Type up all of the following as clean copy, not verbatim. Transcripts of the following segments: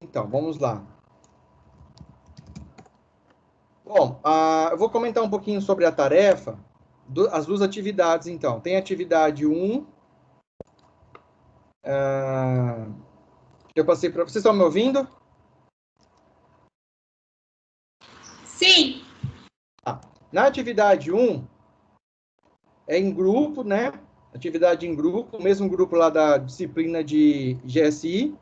Então, vamos lá. Bom, eu vou comentar um pouquinho sobre a tarefa, as duas atividades, então. Tem a atividade 1, eu passei para... Vocês estão me ouvindo? Sim. Na atividade 1, é em grupo, né? Atividade em grupo, o mesmo grupo lá da disciplina de GSI.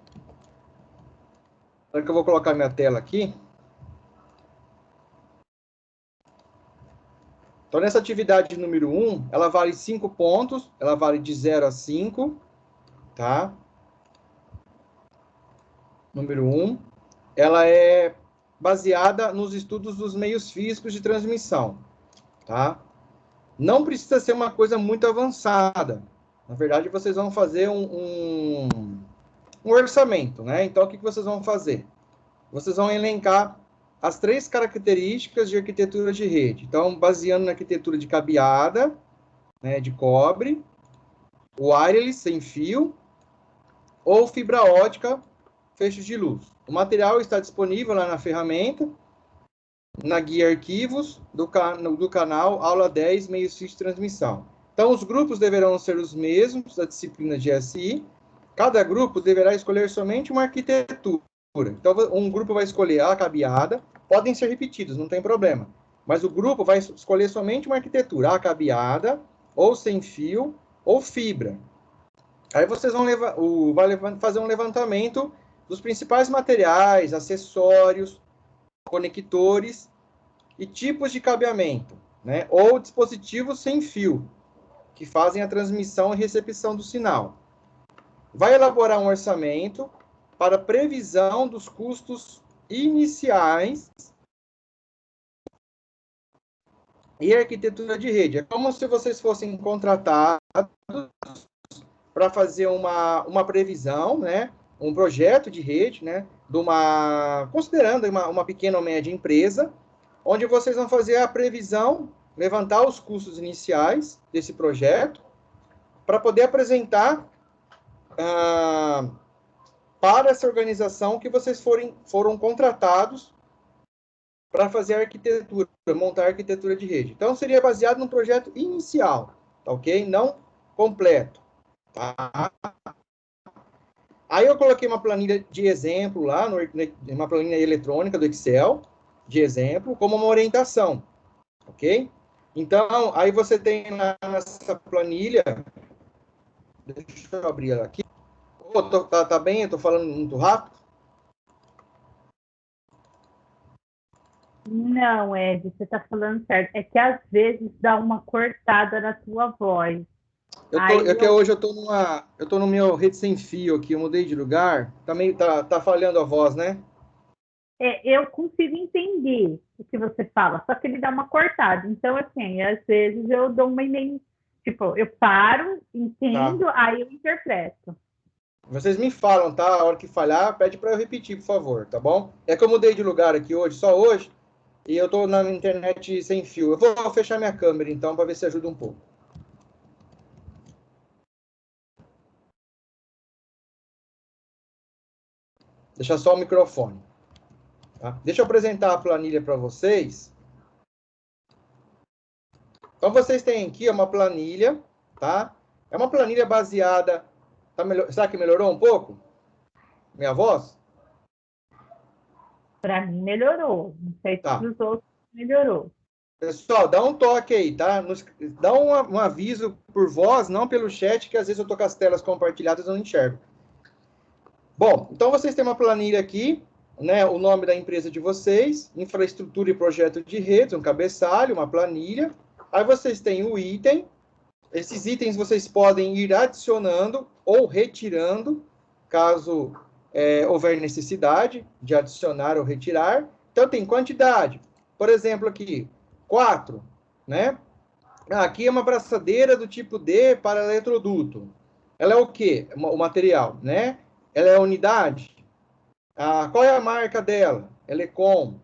Agora que eu vou colocar minha tela aqui. Então, nessa atividade número 1, ela vale 5 pontos, ela vale de 0 a 5, tá? Número 1. Ela é baseada nos estudos dos meios físicos de transmissão, tá? Não precisa ser uma coisa muito avançada. Na verdade, vocês vão fazer um orçamento, né? Então, o que vocês vão fazer? Vocês vão elencar as 3 características de arquitetura de rede. Então, baseando na arquitetura de cabeada, né, de cobre, wireless, sem fio, ou fibra ótica, feixes de luz. O material está disponível lá na ferramenta, na guia arquivos do canal Aula 10, meios físicos de transmissão. Então, os grupos deverão ser os mesmos da disciplina de SI. Cada grupo deverá escolher somente uma arquitetura. Então, um grupo vai escolher a cabeada, podem ser repetidos, não tem problema. Mas o grupo vai escolher somente uma arquitetura, a cabeada, ou sem fio, ou fibra. Aí vocês vão fazer um levantamento dos principais materiais, acessórios, conectores e tipos de cabeamento, né? Ou dispositivos sem fio, que fazem a transmissão e recepção do sinal. Vai elaborar um orçamento para previsão dos custos iniciais e arquitetura de rede. É como se vocês fossem contratados para fazer uma previsão, né? Um projeto de rede, né? Considerando uma pequena ou média empresa, onde vocês vão fazer a previsão, levantar os custos iniciais desse projeto, para poder apresentar para essa organização que vocês foram contratados para fazer a arquitetura, montar a arquitetura de rede. Então, seria baseado no projeto inicial, tá ok? Não completo, tá? Aí eu coloquei uma planilha de exemplo lá, uma planilha eletrônica do Excel, de exemplo, como uma orientação, ok? Então, aí você tem nessa planilha, deixa eu abrir ela aqui. Tá bem? Eu tô falando muito rápido? Não, Ed, você está falando certo. É que às vezes dá uma cortada na tua voz. Hoje eu tô no meu rede sem fio aqui, eu mudei de lugar. Tá falhando a voz, né? Eu consigo entender o que você fala, só que ele dá uma cortada. Então, assim, às vezes eu dou uma e-mail, tipo, eu paro, entendo, Tá. aí eu interpreto. Vocês me falam, tá? A hora que falhar, pede para eu repetir, por favor, tá bom? É que eu mudei de lugar aqui hoje, só hoje, e eu tô na internet sem fio. Eu vou fechar minha câmera, então, para ver se ajuda um pouco. Deixa só o microfone. Tá? Deixa eu apresentar a planilha para vocês. Então, vocês têm aqui uma planilha, tá? É uma planilha baseada... Será que melhorou um pouco? Minha voz? Para mim melhorou, não sei se Tá. para os outros melhorou. Pessoal, dá um toque aí, tá? Dá um aviso por voz, não pelo chat, que às vezes eu tô com as telas compartilhadas e eu não enxergo. Bom, então vocês têm uma planilha aqui, né? O nome da empresa de vocês, infraestrutura e projeto de redes, um cabeçalho, uma planilha. Aí vocês têm o item. Esses itens vocês podem ir adicionando ou retirando, caso houver necessidade de adicionar ou retirar. Então, tem quantidade. Por exemplo, aqui, 4, né? Aqui é uma braçadeira do tipo D para eletroduto. Ela é o quê? O material, né? Ela é a unidade. Qual é a marca dela? Elecom.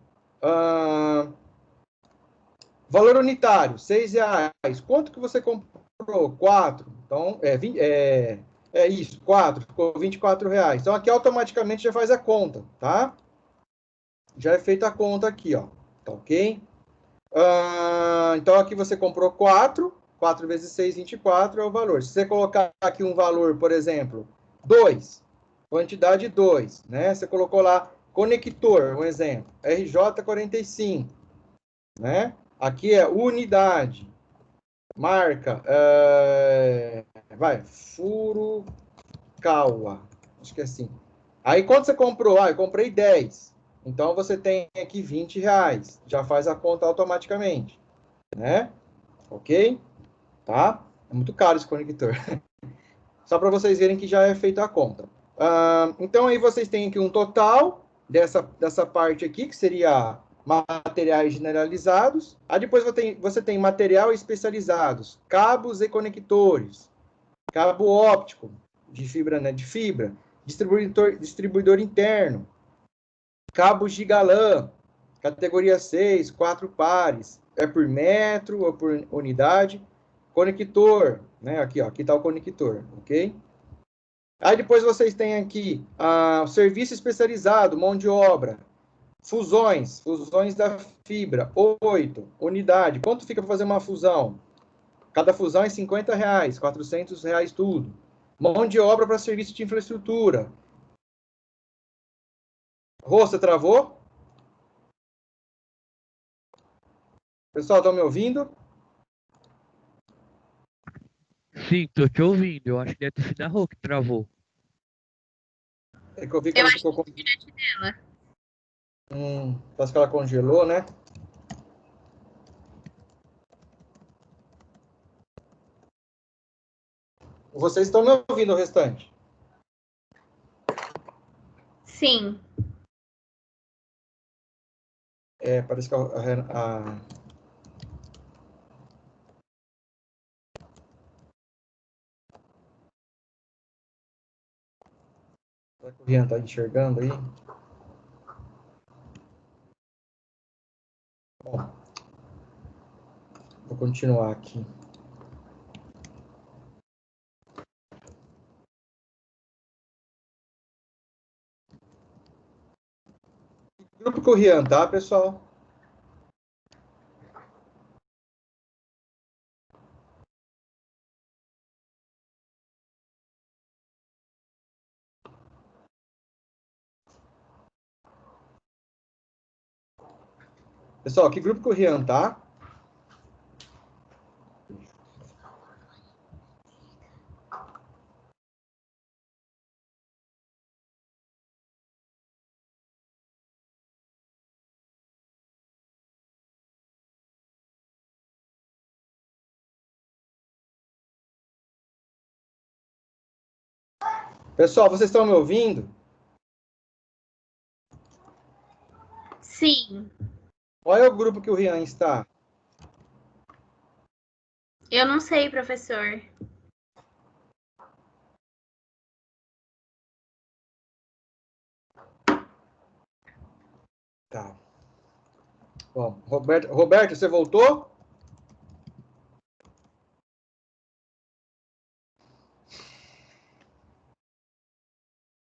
Valor unitário, R$6. Quanto que você comprou? 4. Então, É isso, 4, ficou R$ 24. Então, aqui automaticamente já faz a conta, tá? Já é feita a conta aqui, ó. Tá ok? Então, aqui você comprou 4. 4 vezes 6, 24 é o valor. Se você colocar aqui um valor, por exemplo, 2, quantidade 2, né? Você colocou lá conector, um exemplo, RJ45, né? Aqui é unidade, marca, Furukawa, acho que é assim. Aí, quanto você comprou? Eu comprei 10. Então, você tem aqui R$ 20. Já faz a conta automaticamente, né? Ok? Tá? É muito caro esse conector. Só para vocês verem que já é feita a conta. Então, aí vocês têm aqui um total dessa parte aqui, que seria materiais generalizados. Aí depois você tem material especializados, cabos e conectores, cabo óptico, de fibra, né, de fibra, distribuidor interno, cabo gigalã, categoria 6, 4 pares, é por metro ou por unidade, conector, né, aqui está o conector, ok? Aí depois vocês têm aqui o serviço especializado, mão de obra, fusões da fibra, 8, unidade, quanto fica para fazer uma fusão? Cada fusão é R$ 50, R$ 400 tudo. Mão de obra para serviço de infraestrutura. Rô, você travou? Pessoal, estão me ouvindo? Sim, tô te ouvindo. Eu acho que deve ter sido a Rô que travou. É que eu vi que Eu ela acho ficou que é a internet dela. Parece que ela congelou, né? Vocês estão me ouvindo o restante? Sim. Parece que será que o Rian está enxergando aí? Bom, vou continuar aqui. Grupo com o Rian, tá, pessoal? Pessoal, que grupo que o Rian tá? Pessoal, vocês estão me ouvindo? Sim. Qual é o grupo que o Rian está? Eu não sei, professor. Tá. Bom, Roberto, você voltou?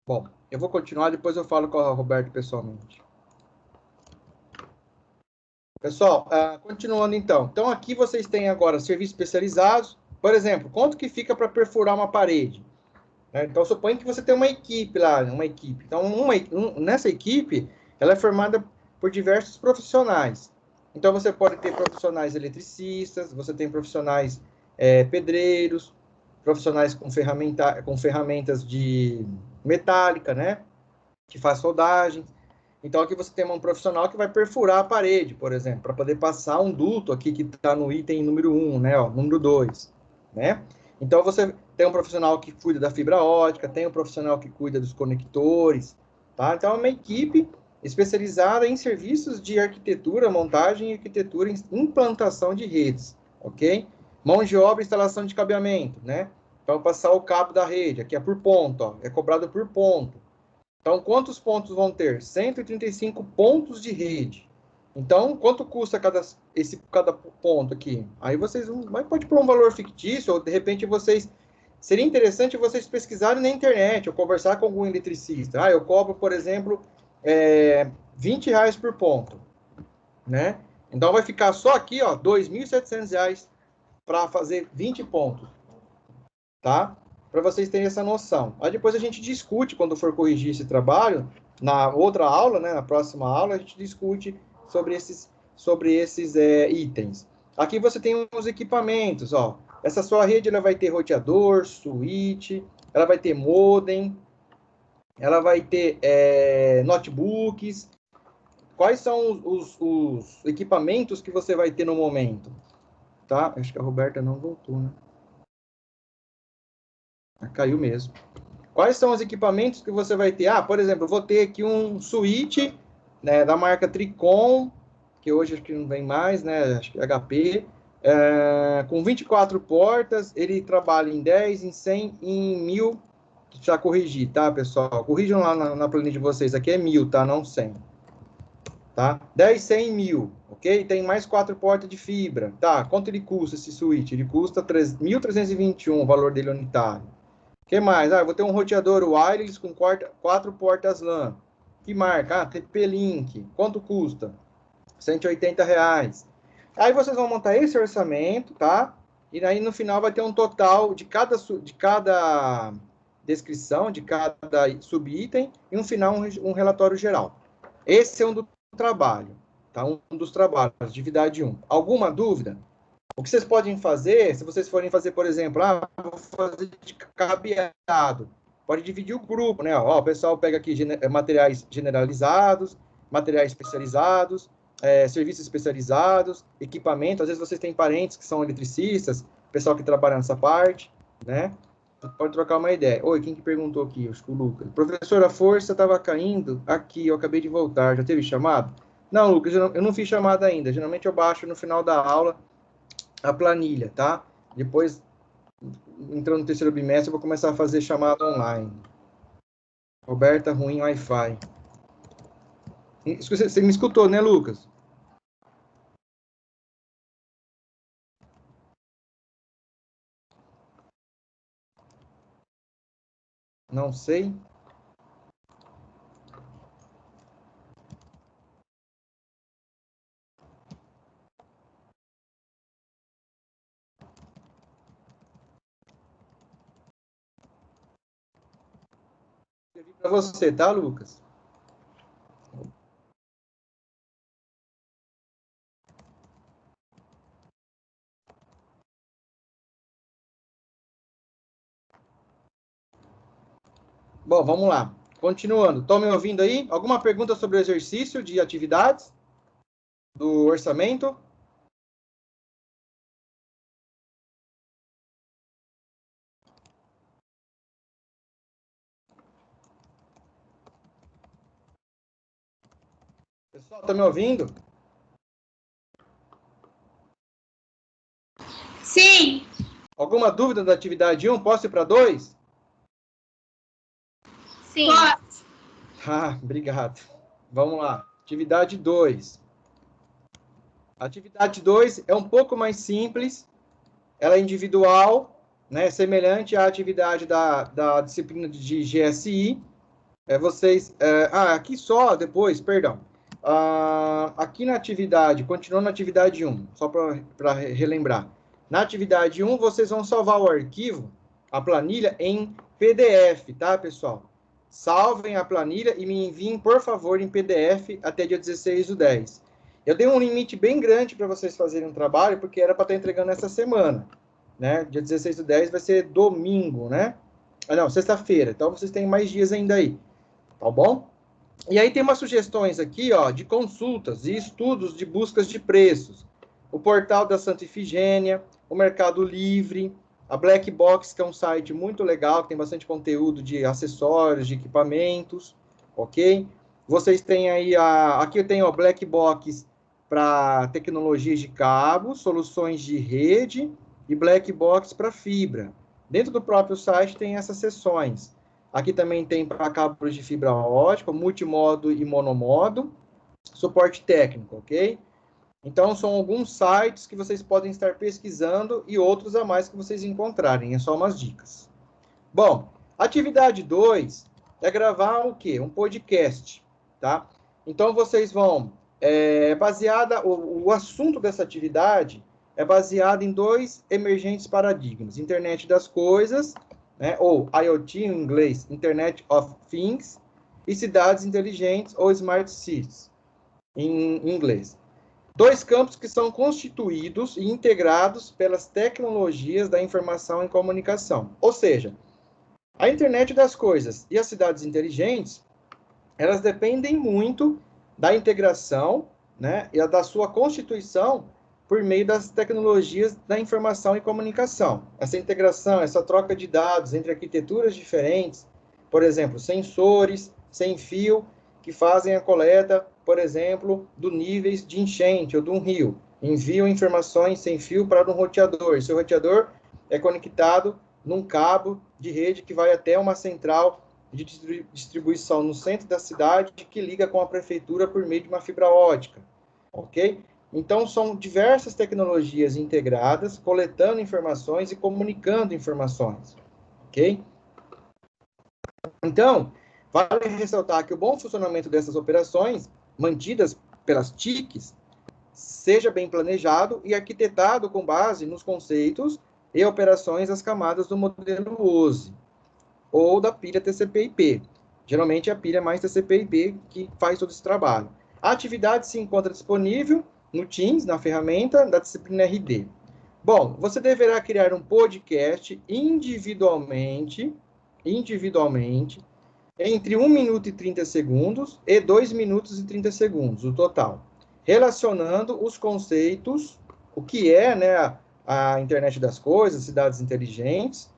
Bom, eu vou continuar, depois eu falo com o Roberto pessoalmente. Pessoal, continuando então. Então, aqui vocês têm agora serviços especializados. Por exemplo, quanto que fica para perfurar uma parede? Então, suponha que você tem uma equipe lá, uma equipe. Então, nessa equipe, ela é formada por diversos profissionais. Então, você pode ter profissionais eletricistas, você tem profissionais pedreiros, profissionais com ferramentas de metálica, né? Que faz soldagem. Então, aqui você tem um profissional que vai perfurar a parede, por exemplo, para poder passar um duto aqui que está no item número 1, né? Ó, número 2, né? Então, você tem um profissional que cuida da fibra ótica, tem um profissional que cuida dos conectores, tá? Então, é uma equipe especializada em serviços de arquitetura, montagem e arquitetura, implantação de redes, ok? Mão de obra, instalação de cabeamento, né? Então, passar o cabo da rede, aqui é por ponto, ó, é cobrado por ponto. Então, quantos pontos vão ter? 135 pontos de rede. Então, quanto custa cada ponto aqui? Aí vocês pode pôr um valor fictício, ou de repente vocês seria interessante vocês pesquisarem na internet, ou conversar com algum eletricista. Ah, eu cobro, por exemplo, R$ 20 por ponto, né? Então, vai ficar só aqui, ó, R$ 2.700 para fazer 20 pontos, tá? Para vocês terem essa noção. Aí depois a gente discute, quando for corrigir esse trabalho, na outra aula, né, na próxima aula, a gente discute sobre esses itens. Aqui você tem os equipamentos, ó. Essa sua rede, ela vai ter roteador, switch, ela vai ter modem, ela vai ter notebooks. Quais são os equipamentos que você vai ter no momento? Tá? Acho que a Roberta não voltou, né? Caiu mesmo. Quais são os equipamentos que você vai ter? Ah, por exemplo, eu vou ter aqui um switch, né, da marca Tricom, que hoje acho que não vem mais, né? Acho que é HP, com 24 portas, ele trabalha em 10, em 100, em 1000. Já corrigi, tá, pessoal? Corrijam lá na planilha de vocês. Aqui é 1000, tá? Não 100. Tá? 10, 100 e 1000, ok? Tem mais 4 portas de fibra. Tá, quanto ele custa esse switch? Ele custa 1.321, o valor dele unitário. O que mais? Ah, eu vou ter um roteador wireless com 4 portas LAN. Que marca? Ah, TP-Link. Quanto custa? R$ 180. Aí vocês vão montar esse orçamento, tá? E aí no final vai ter um total de cada descrição, de cada subitem, e no final um relatório geral. Esse é um do trabalho, tá? Um dos trabalhos, atividade 1. Alguma dúvida? O que vocês podem fazer, se vocês forem fazer, por exemplo, vou fazer de cabeado, pode dividir o grupo, né? Ó, o pessoal pega aqui materiais generalizados, materiais especializados, serviços especializados, equipamento. Às vezes vocês têm parentes que são eletricistas, pessoal que trabalha nessa parte, né? Pode trocar uma ideia. Oi, quem que perguntou aqui? Acho que o Lucas. Professor, a força estava caindo aqui, eu acabei de voltar. Já teve chamado? Não, Lucas, eu não fiz chamada ainda. Geralmente eu baixo no final da aula a planilha, tá? Depois, entrando no terceiro bimestre, eu vou começar a fazer chamada online. Roberta, ruim Wi-Fi. Você me escutou, né, Lucas? Não sei. Para você, tá, Lucas? Bom, vamos lá. Continuando. Estão me ouvindo aí? Alguma pergunta sobre o exercício de atividades do orçamento? Pessoal, está me ouvindo? Sim. Alguma dúvida da atividade 1? Posso ir para 2? Sim. Ah, obrigado. Vamos lá. Atividade 2. Atividade 2 é um pouco mais simples. Ela é individual, né? Semelhante à atividade da disciplina de GSI. Aqui só, depois, perdão. Aqui na atividade, continuando na atividade 1, só para relembrar. Na atividade 1, vocês vão salvar o arquivo, a planilha, em PDF, tá, pessoal? Salvem a planilha e me enviem, por favor, em PDF até dia 16/10. Eu dei um limite bem grande para vocês fazerem um trabalho, porque era para estar entregando essa semana, né? Dia 16/10 vai ser domingo, né? Não, sexta-feira. Então, vocês têm mais dias ainda aí, tá bom? E aí tem umas sugestões aqui, ó, de consultas e estudos de buscas de preços. O portal da Santa Ifigênia, o Mercado Livre, a Black Box, que é um site muito legal, que tem bastante conteúdo de acessórios, de equipamentos, ok? Vocês têm aí, aqui eu tenho a Black Box para tecnologias de cabo, soluções de rede e Black Box para fibra. Dentro do próprio site tem essas seções. Aqui também tem para cabos de fibra ótica, multimodo e monomodo, suporte técnico, ok? Então, são alguns sites que vocês podem estar pesquisando e outros a mais que vocês encontrarem. É só umas dicas. Bom, atividade 2 é gravar o quê? Um podcast, tá? Então, vocês vão... o assunto dessa atividade é baseado em 2 emergentes paradigmas. Internet das coisas, né, ou IoT em inglês, Internet of Things, e cidades inteligentes, ou Smart Cities, em inglês. 2 campos que são constituídos e integrados pelas tecnologias da informação e comunicação. Ou seja, a internet das coisas e as cidades inteligentes, elas dependem muito da integração, né, e da sua constituição por meio das tecnologias da informação e comunicação. Essa integração, essa troca de dados entre arquiteturas diferentes, por exemplo, sensores sem fio que fazem a coleta, por exemplo, do níveis de enchente ou de um rio. Enviam informações sem fio para um roteador. Esse roteador é conectado num cabo de rede que vai até uma central de distribuição no centro da cidade que liga com a prefeitura por meio de uma fibra ótica, ok? Então, são diversas tecnologias integradas, coletando informações e comunicando informações, ok? Então, vale ressaltar que o bom funcionamento dessas operações, mantidas pelas TICs, seja bem planejado e arquitetado com base nos conceitos e operações das camadas do modelo OSI, ou da pilha TCP/IP. Geralmente é a pilha mais TCP/IP que faz todo esse trabalho. A atividade se encontra disponível no Teams, na ferramenta da disciplina RD. Bom, você deverá criar um podcast individualmente, entre 1 minuto e 30 segundos e 2 minutos e 30 segundos, o total, relacionando os conceitos, o que é, né, a internet das coisas, cidades inteligentes,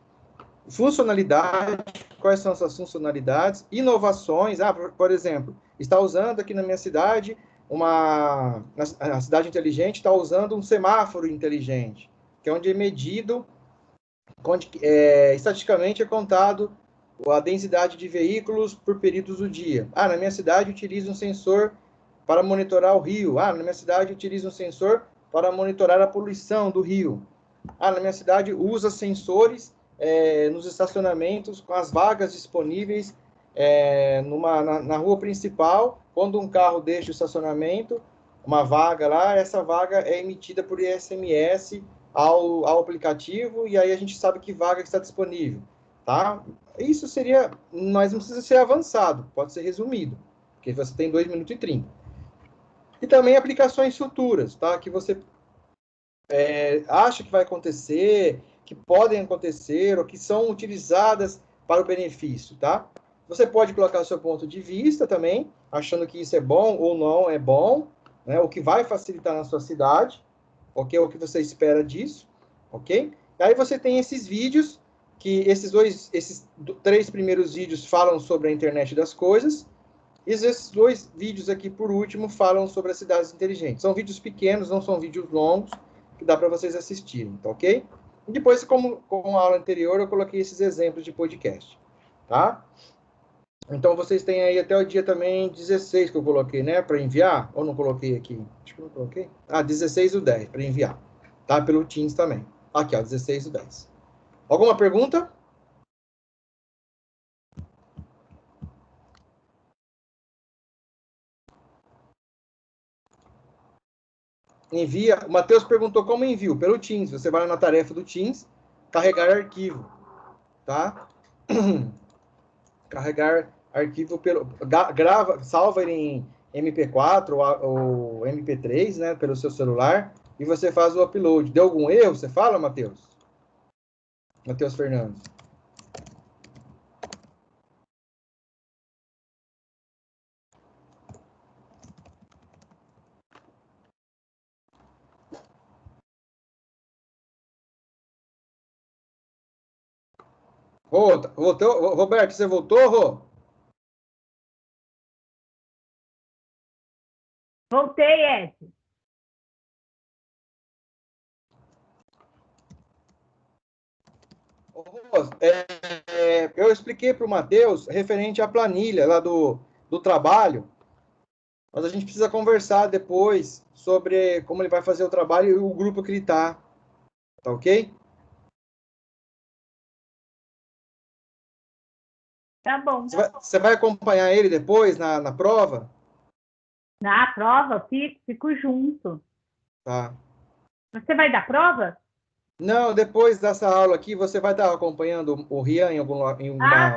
funcionalidade, quais são essas funcionalidades, inovações, por exemplo, está usando aqui na minha cidade, a cidade inteligente está usando um semáforo inteligente, que é onde é medido, onde estatisticamente é contado a densidade de veículos por períodos do dia. Na minha cidade utiliza um sensor para monitorar o rio. Na minha cidade utiliza um sensor para monitorar a poluição do rio. Na minha cidade usa sensores nos estacionamentos, com as vagas disponíveis na rua principal. Quando um carro deixa o estacionamento, uma vaga lá, essa vaga é emitida por SMS ao aplicativo, e aí a gente sabe que vaga está disponível, tá? Isso seria, mas não precisa ser avançado, pode ser resumido, porque você tem 2 minutos e 30. E também aplicações futuras, tá? Que você acha que vai acontecer, que podem acontecer, ou que são utilizadas para o benefício, tá? Você pode colocar o seu ponto de vista também, achando que isso é bom ou não é bom, né? O que vai facilitar na sua cidade, ok? O que você espera disso, ok? E aí você tem esses vídeos, que esses 3 primeiros vídeos falam sobre a internet das coisas, e esses 2 vídeos aqui, por último, falam sobre as cidades inteligentes. São vídeos pequenos, não são vídeos longos, que dá para vocês assistirem, tá ok? E depois, como a aula anterior, eu coloquei esses exemplos de podcast, tá? Então, vocês têm aí até o dia também 16 que eu coloquei, né, para enviar, ou não coloquei aqui? Acho que não coloquei. 16/10 para enviar, tá? Pelo Teams também. Aqui, 16/10. Alguma pergunta? Envia. O Matheus perguntou como envio. Pelo Teams. Você vai na tarefa do Teams, carregar arquivo, tá? Carregar arquivo salva ele em MP4 ou MP3, né, pelo seu celular, e você faz o upload. Deu algum erro? Você fala, Matheus? Matheus Fernandes. Voltou, Roberto, você voltou, Rô? Voltei, Ed. Eu expliquei para o Matheus referente à planilha lá do trabalho. mas a gente precisa conversar depois sobre como ele vai fazer o trabalho e o grupo que ele tá. Tá ok? Tá bom. Você vai acompanhar ele depois na prova? Na prova, fico junto. Tá. Você vai dar prova? Não, depois dessa aula aqui, você vai estar acompanhando o Rian em alguma...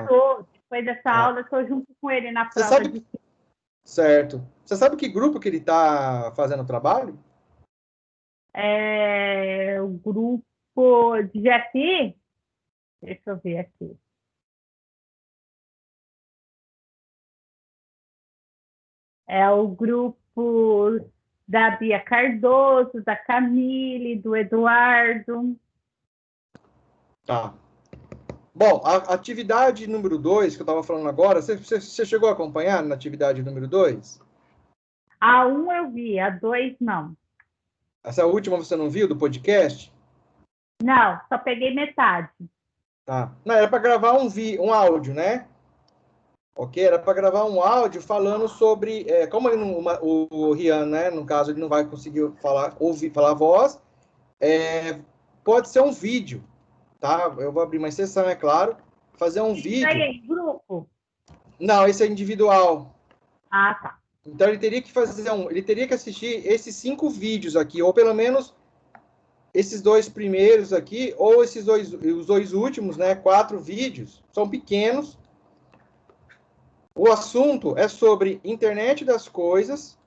Tô. Depois dessa aula, eu tô junto com ele na Você prova. sabe... Certo. Você sabe que grupo que ele está fazendo o trabalho? O grupo de GFI? Deixa eu ver aqui. É o grupo da Bia Cardoso, da Camille, do Eduardo. Tá. Bom, a atividade número 2, que eu estava falando agora, você chegou a acompanhar na atividade número 2? A 1 eu vi, a 2 não. Essa última você não viu, do podcast? Não, só peguei metade. Tá. Não, era para gravar um áudio, né? Ok? Era para gravar um áudio falando sobre... como ele não, o Rian, né? No caso, ele não vai conseguir falar a voz, pode ser um vídeo, tá? Eu vou abrir uma exceção, é claro. Fazer um vídeo... Pega em grupo? Não, esse é individual. Ah, tá. Então ele teria que ele teria que assistir esses 5 vídeos aqui, ou pelo menos esses 2 primeiros aqui, ou os 2 últimos, né? 4 vídeos, são pequenos. O assunto é sobre internet das coisas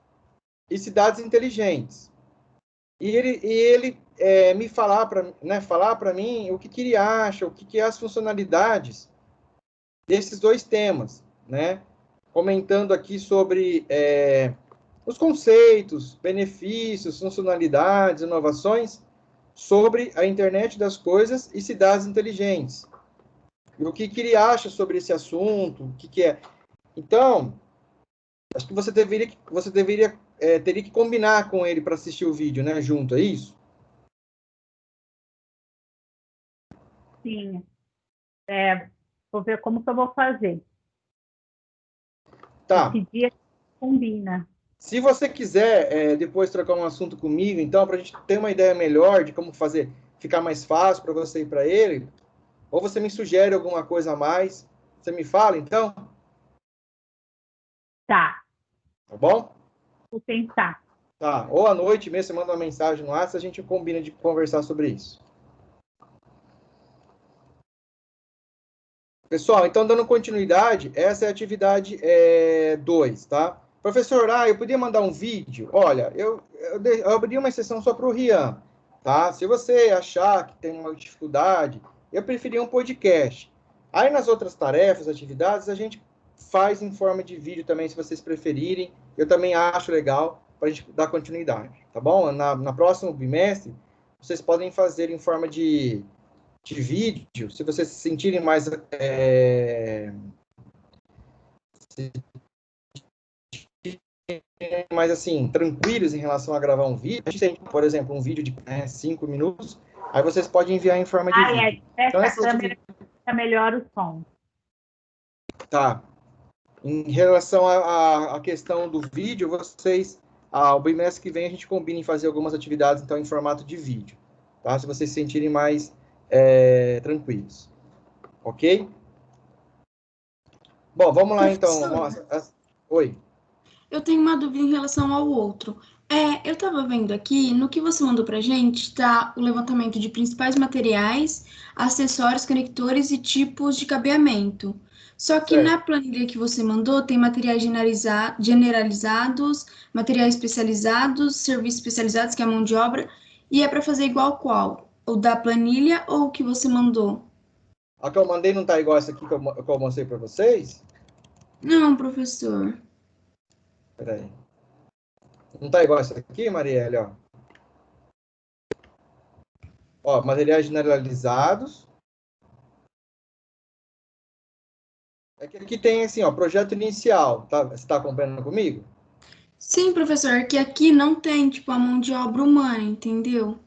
e cidades inteligentes. E ele me falar para mim o que ele acha, o que é as funcionalidades desses 2 temas, né? Comentando aqui sobre os conceitos, benefícios, funcionalidades, inovações sobre a internet das coisas e cidades inteligentes. E o que ele acha sobre esse assunto, o que é. Então, acho que você teria que combinar com ele para assistir o vídeo, né, junto, é isso? Sim. Vou ver como que eu vou fazer. Tá. Que dia combina. Se você quiser depois trocar um assunto comigo, então, para a gente ter uma ideia melhor de como fazer, ficar mais fácil para você ir para ele, ou você me sugere alguma coisa a mais, você me fala, então? Tá. Tá bom? Vou tentar. Tá. Ou à noite mesmo, você manda uma mensagem no WhatsApp, a gente combina de conversar sobre isso. Pessoal, então, dando continuidade, essa é a atividade 2, tá? Professor, eu podia mandar um vídeo? Olha, eu abri uma exceção só para o Rian, tá? Se você achar que tem uma dificuldade, eu preferia um podcast. Aí, nas outras tarefas, atividades, a gente faz em forma de vídeo também, se vocês preferirem. Eu também acho legal para a gente dar continuidade, tá bom? Na próximo bimestre, vocês podem fazer em forma de vídeo, se vocês se sentirem mais assim, tranquilos em relação a gravar um vídeo, a gente tem, por exemplo, um vídeo de 5 minutos, aí vocês podem enviar em forma de vídeo. Então, essa câmera fica melhor o som. Tá. Em relação à questão do vídeo, o bimestre que vem a gente combina em fazer algumas atividades, então, em formato de vídeo, tá? Se vocês se sentirem mais tranquilos. Ok? Bom, vamos lá, então. Oi. Eu tenho uma dúvida em relação ao outro. Eu estava vendo aqui, no que você mandou para a gente, está o levantamento de principais materiais, acessórios, conectores e tipos de cabeamento. Só que na planilha que você mandou, tem materiais generalizados, materiais especializados, serviços especializados, que é a mão de obra, e é para fazer igual qual? O da planilha ou o que você mandou? A que eu mandei não está igual essa aqui que eu mostrei para vocês? Não, professor. Peraí. Não está igual essa aqui, Marielle, ó? Ó, materiais generalizados. É que aqui tem assim, ó, projeto inicial. Tá? Você está acompanhando comigo? Sim, professor, que aqui não tem, tipo, a mão de obra humana, entendeu?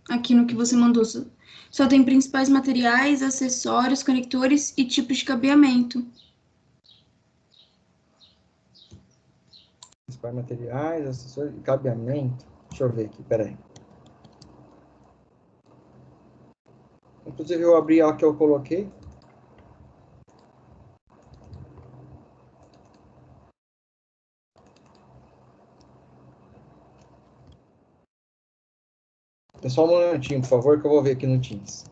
Aqui no que você mandou, só tem principais materiais, acessórios, conectores e tipos de cabeamento. principais materiais, acessórios e cabeamento. Deixa eu ver aqui, peraí. Inclusive, eu abri a que eu coloquei. Pessoal, um minutinho, por favor, que eu vou ver aqui no Teams.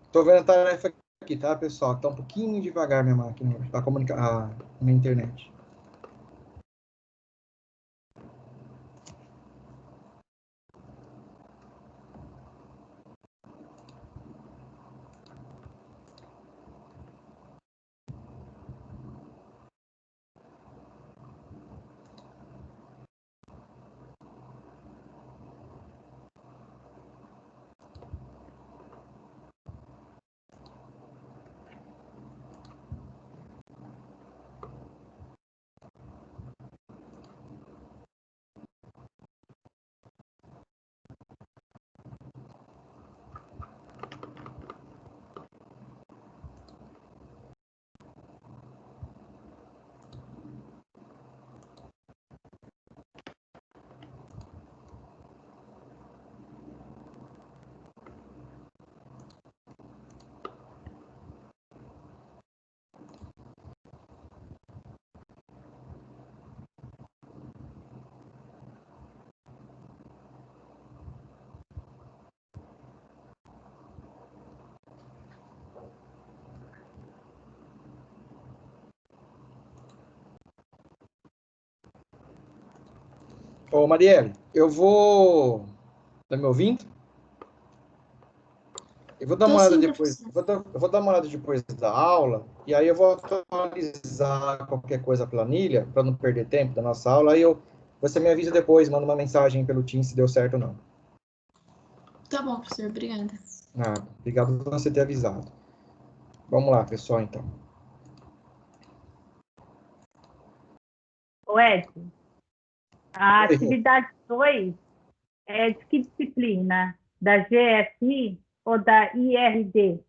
Estou vendo a tarefa aqui, tá, pessoal? Está um pouquinho devagar minha máquina, a minha internet. Ô, Marielle, eu vou... Tá me ouvindo? Eu vou dar uma olhada depois. Eu vou dar uma olhada depois da aula, e aí eu vou atualizar qualquer coisa a planilha, para não perder tempo da nossa aula. Aí você me avisa depois, manda uma mensagem pelo Teams se deu certo ou não. Tá bom, professor, obrigada. Obrigado por você ter avisado. Vamos lá, pessoal, então. Ô, Ed, a atividade 2 é de que disciplina? Da GFI ou da IRD?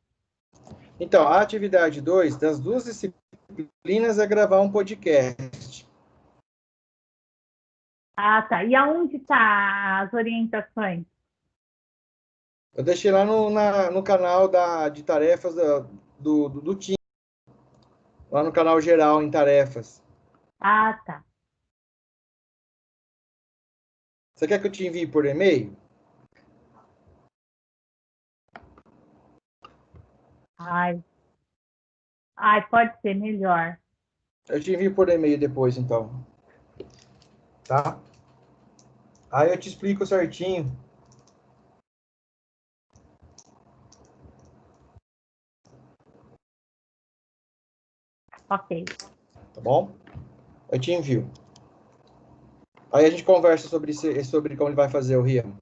Então, a atividade 2 das duas disciplinas é gravar um podcast. Ah, tá. E aonde tá as orientações? Eu deixei lá no canal de tarefas do time, lá no canal geral em tarefas. Ah, tá. Você quer que eu te envie por e-mail? Ai, pode ser melhor. Eu te envio por e-mail depois, então. Tá? Aí eu te explico certinho. Ok. Tá bom? Eu te envio. Aí a gente conversa sobre como ele vai fazer o Rian.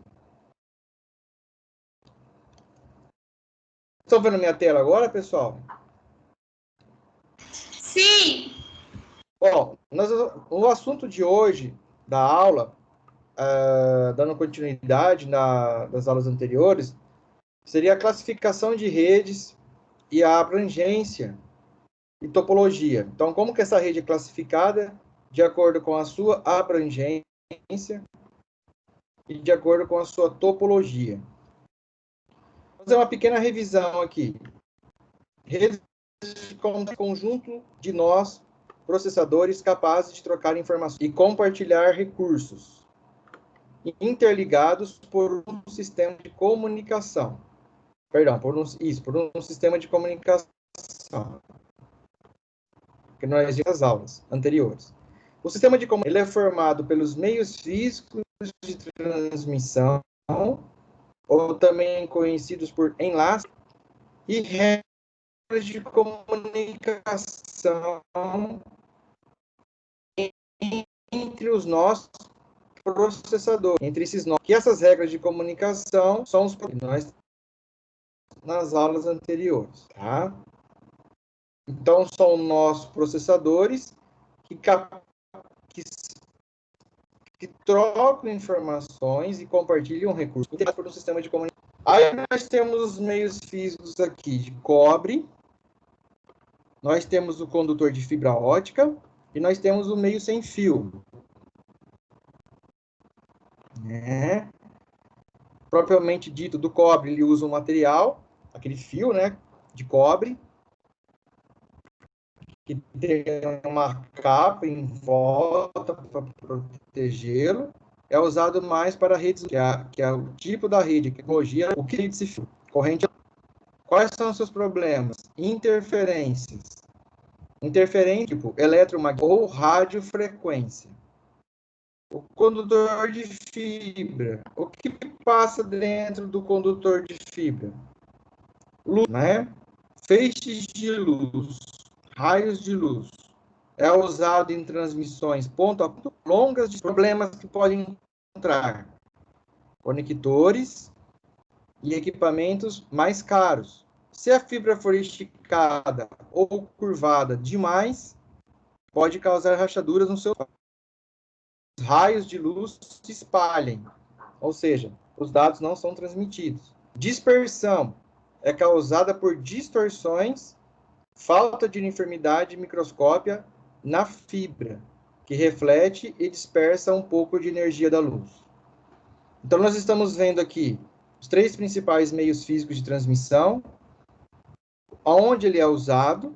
Estão vendo minha tela agora, pessoal? Sim! Bom, o assunto de hoje da aula, dando continuidade das aulas anteriores, seria a classificação de redes e a abrangência e topologia. Então, como que essa rede é classificada de acordo com a sua abrangência e de acordo com a sua topologia. uma pequena revisão aqui. Redes como conjunto de nós, processadores capazes de trocar informações e compartilhar recursos, interligados por um sistema de comunicação. Perdão, por um sistema de comunicação, que nós vimos nas aulas anteriores. O sistema de comunicação ele é formado pelos meios físicos de transmissão, ou também conhecidos por enlaces, e regras de comunicação entre os nossos processadores. Entre esses nós, que essas regras de comunicação são os que nós nas aulas anteriores, tá? Então, são nossos processadores que trocam informações e compartilham recursos por um sistema de comunicação. Aí nós temos os meios físicos aqui de cobre, nós temos o condutor de fibra ótica e nós temos o meio sem fio. Né? Propriamente dito, do cobre, ele usa um material, aquele fio, né, de cobre, que tem uma capa em volta para protegê-lo. É usado mais para redes, que é o tipo da rede, que tecnologia, o que esse fio, corrente. Quais são os seus problemas? Interferências. Interferência, tipo eletromagnética ou radiofrequência. O condutor de fibra. O que passa dentro do condutor de fibra? Luz, né? Feixes de luz, raios de luz. É usado em transmissões ponto a ponto longas de problemas que podem encontrar conectores e equipamentos mais caros. Se a fibra for esticada ou curvada demais, pode causar rachaduras no seu raios de luz se espalhem, ou seja, os dados não são transmitidos. Dispersão é causada por distorções, falta de uniformidade microscópia na fibra, que reflete e dispersa um pouco de energia da luz. Então, nós estamos vendo aqui os três principais meios físicos de transmissão, onde ele é usado,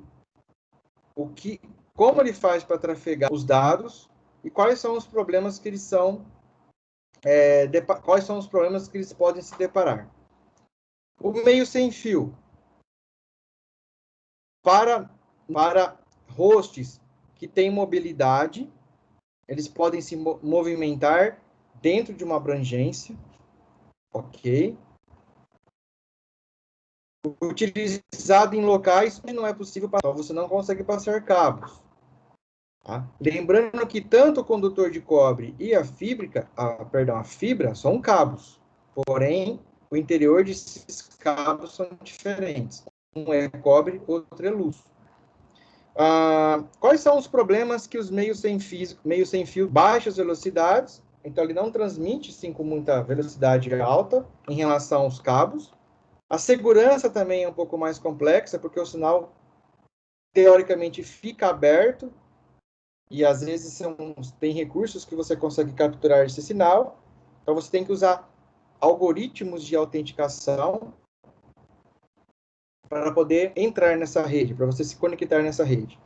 como ele faz para trafegar os dados e quais são os problemas que eles quais são os problemas que eles podem se deparar. O meio sem fio para hosts que têm mobilidade, eles podem se movimentar dentro de uma abrangência, ok? Utilizado em locais onde não é possível passar, você não consegue passar cabos. Tá? Lembrando que tanto o condutor de cobre e a fibra são cabos, porém o interior desses cabos são diferentes. Um é cobre, outro é luz. Quais são os problemas que os meios sem fio, baixas velocidades, então ele não transmite sim com muita velocidade alta em relação aos cabos. A segurança também é um pouco mais complexa, porque o sinal teoricamente fica aberto e às vezes tem recursos que você consegue capturar esse sinal, então você tem que usar algoritmos de autenticação para poder entrar nessa rede, para você se conectar nessa rede.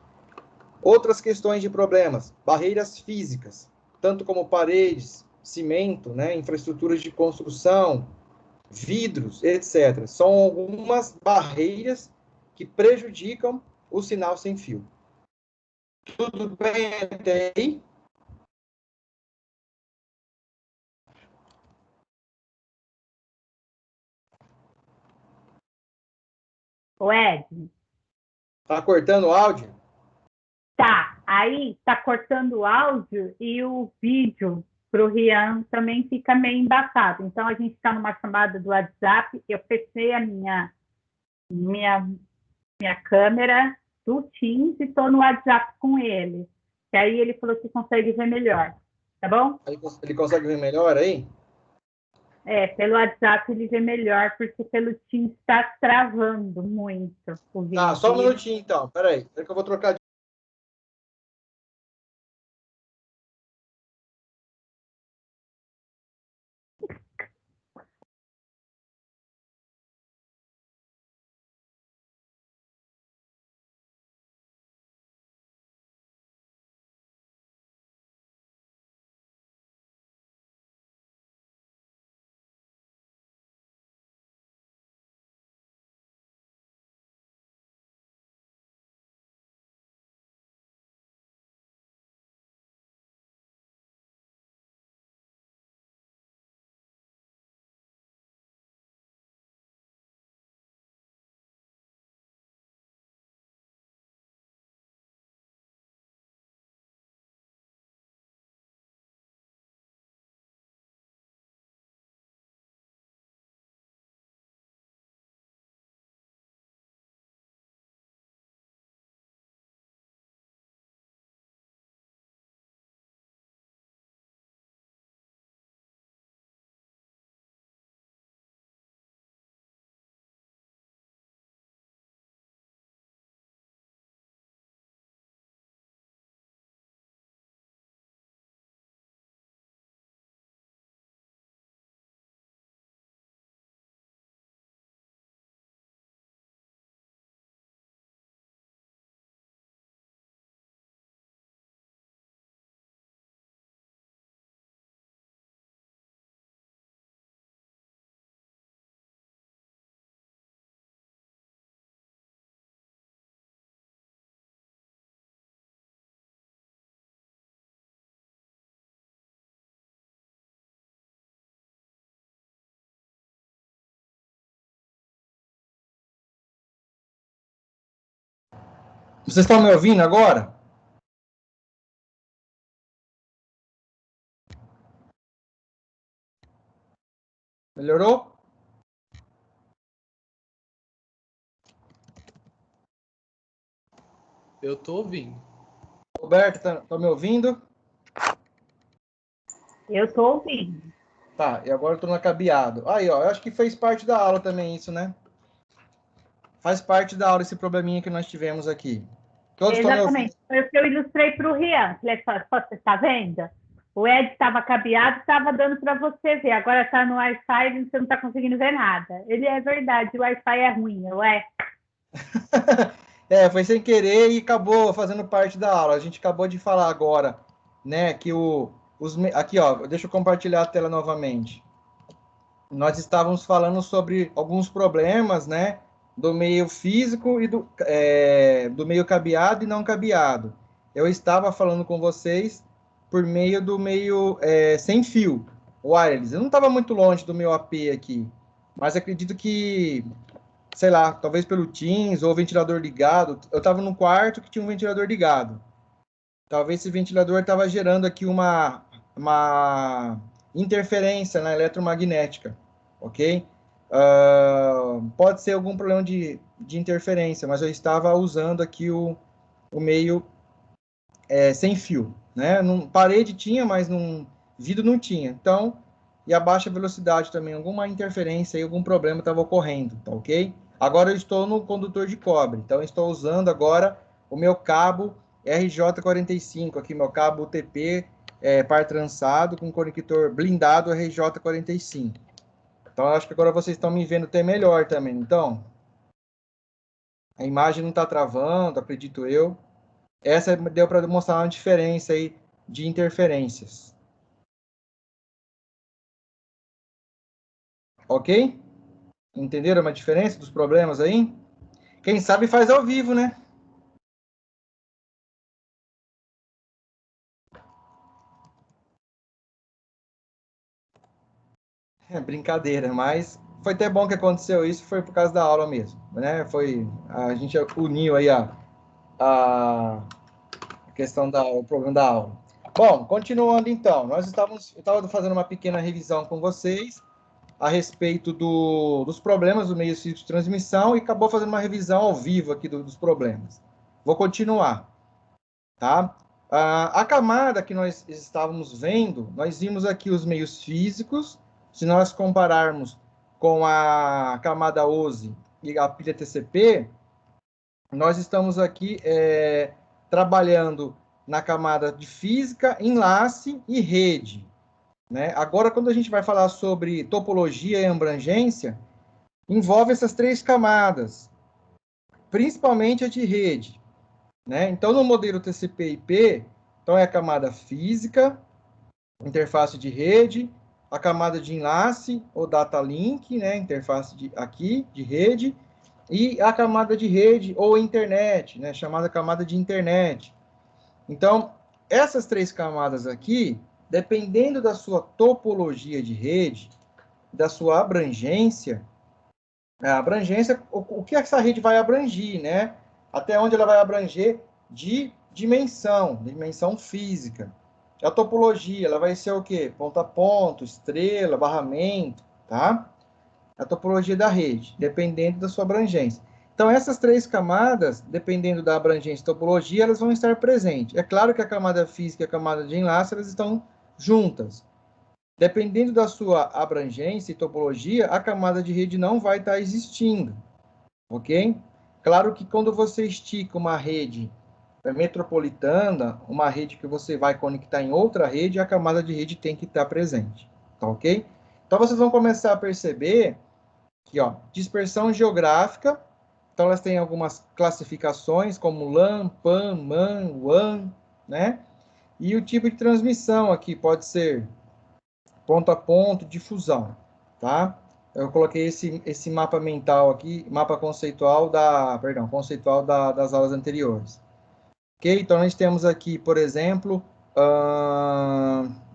Outras questões de problemas, barreiras físicas, tanto como paredes, cimento, né, infraestruturas de construção, vidros, etc. São algumas barreiras que prejudicam o sinal sem fio. Tudo bem até aí? O Ed, Tá cortando o áudio? tá. Aí tá cortando o áudio e o vídeo para o Rian também fica meio embaçado. Então a gente está numa chamada do WhatsApp, eu fechei a minha câmera do Teams e estou no WhatsApp com ele. Que aí ele falou que consegue ver melhor. Tá bom? Ele consegue ver melhor aí? Pelo WhatsApp ele vê melhor, porque pelo Teams está travando muito o vídeo. Tá, só um minutinho então. Peraí, que eu vou trocar de Vocês estão me ouvindo agora? Melhorou? Eu tô ouvindo. Roberto, tá me ouvindo? Eu estou ouvindo. Tá, e agora eu tô no cabeado. Aí, ó, eu acho que fez parte da aula também isso, né? Faz parte da aula esse probleminha que nós tivemos aqui. Todos estão me ouvindo? Exatamente. Foi o que eu ilustrei para o Rian. Falei, você está vendo? O Ed estava cabeado, estava dando para você ver. Agora está no Wi-Fi e você não está conseguindo ver nada. Ele é verdade, o Wi-Fi é ruim, não é? Foi sem querer e acabou fazendo parte da aula. A gente acabou de falar agora, né, que aqui, ó, deixa eu compartilhar a tela novamente. Nós estávamos falando sobre alguns problemas, né, do meio físico e do meio cabeado e não cabeado. Eu estava falando com vocês por meio do meio sem fio, wireless. Eu não estava muito longe do meu AP aqui, mas acredito que, sei lá, talvez pelo Teams ou ventilador ligado. Eu estava num quarto que tinha um ventilador ligado. Talvez esse ventilador estava gerando aqui uma interferência na eletromagnética, ok? Pode ser algum problema de interferência, mas eu estava usando aqui o meio sem fio, né? Parede tinha, mas vidro não tinha. Então, e a baixa velocidade também, alguma interferência e algum problema estava ocorrendo, tá ok? Agora eu estou no condutor de cobre, então eu estou usando agora o meu cabo RJ45, aqui meu cabo UTP par trançado com conector blindado RJ45. Então, eu acho que agora vocês estão me vendo até melhor também. Então, a imagem não está travando, acredito eu. Essa deu para demonstrar uma diferença aí de interferências. Ok? Entenderam uma diferença dos problemas aí? Quem sabe faz ao vivo, né? É brincadeira, mas foi até bom que aconteceu isso, foi por causa da aula mesmo, né? A gente uniu aí a questão o problema da aula. Bom, continuando então, eu estava fazendo uma pequena revisão com vocês a respeito dos problemas do meio físico de transmissão e acabou fazendo uma revisão ao vivo aqui dos problemas. Vou continuar, tá? A camada que nós estávamos vendo, nós vimos aqui os meios físicos. Se nós compararmos com a camada OSI e a pilha TCP, nós estamos aqui trabalhando na camada de física, enlace e rede, né? Agora, quando a gente vai falar sobre topologia e abrangência, envolve essas três camadas, principalmente a de rede, né? Então, no modelo TCP/IP, então é a camada física, interface de rede, a camada de enlace ou data link, né? Interface de rede, e a camada de rede ou internet, né? Chamada camada de internet. Então, essas três camadas aqui, dependendo da sua topologia de rede, da sua abrangência, o que essa rede vai abranger, né? Até onde ela vai abranger de dimensão física. A topologia, ela vai ser o quê? Ponto a ponto, estrela, barramento, tá? A topologia da rede, dependendo da sua abrangência. Então, essas três camadas, dependendo da abrangência e topologia, elas vão estar presentes. É claro que a camada física e a camada de enlace, elas estão juntas. Dependendo da sua abrangência e topologia, a camada de rede não vai estar existindo, ok? Claro que quando você estica uma rede metropolitana, uma rede que você vai conectar em outra rede, a camada de rede tem que estar presente, tá ok? Então, vocês vão começar a perceber que, ó, dispersão geográfica, então elas têm algumas classificações, como LAN, PAN, MAN, WAN, né? E o tipo de transmissão aqui pode ser ponto a ponto, difusão, tá? Eu coloquei esse mapa mental aqui, mapa conceitual das aulas anteriores. Ok? Então, nós temos aqui, por exemplo,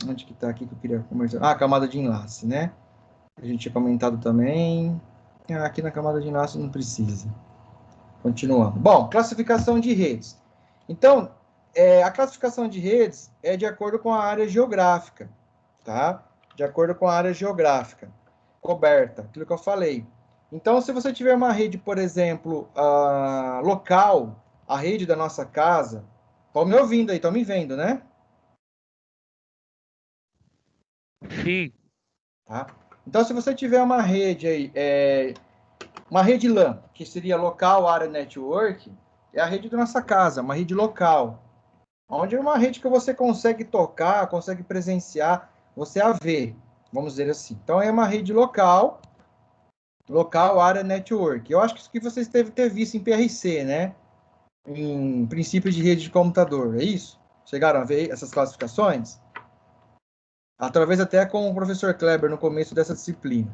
onde que está aqui que eu queria conversar? A camada de enlace, né? A gente tinha comentado também. Aqui na camada de enlace não precisa. Continuando. Bom, classificação de redes. Então, a classificação de redes é de acordo com a área geográfica, tá? De acordo com a área geográfica coberta, aquilo que eu falei. Então, se você tiver uma rede, por exemplo, local, a rede da nossa casa, estão me ouvindo aí, estão me vendo, né? Sim, Tá? Então, se você tiver uma rede aí, uma rede LAN, que seria local area network, é a rede da nossa casa, uma rede local, onde é uma rede que você consegue tocar, consegue presenciar, você a vê, vamos dizer assim. Então, é uma rede local area network. Eu acho que isso que vocês devem ter visto em PRC, né? Em princípios de rede de computador, é isso? Chegaram a ver essas classificações? Através até com o professor Kleber no começo dessa disciplina.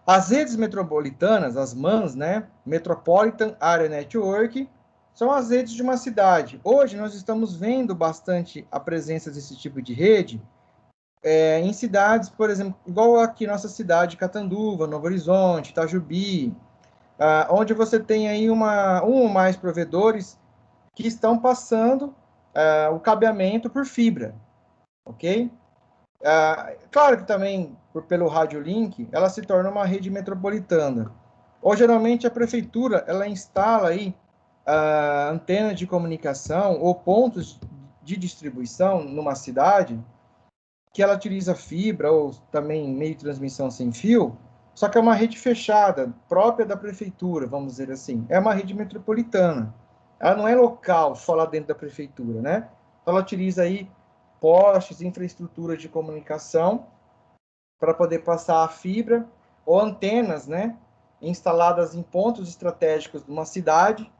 As redes metropolitanas, as MANs, né? Metropolitan Area Network, são as redes de uma cidade. Hoje nós estamos vendo bastante a presença desse tipo de rede em cidades, por exemplo, igual aqui nossa cidade, Catanduva, Novo Horizonte, Itajubi, onde você tem aí um ou mais provedores que estão passando o cabeamento por fibra, ok? Claro que também, pelo rádio link, ela se torna uma rede metropolitana. Ou, geralmente, a prefeitura, ela instala aí antenas de comunicação ou pontos de distribuição numa cidade que ela utiliza fibra ou também meio de transmissão sem fio, só que é uma rede fechada, própria da prefeitura, vamos dizer assim. É uma rede metropolitana. Ela não é local, só lá dentro da prefeitura, né? Então, ela utiliza aí postes, infraestrutura de comunicação para poder passar a fibra ou antenas, né, instaladas em pontos estratégicos de uma cidade,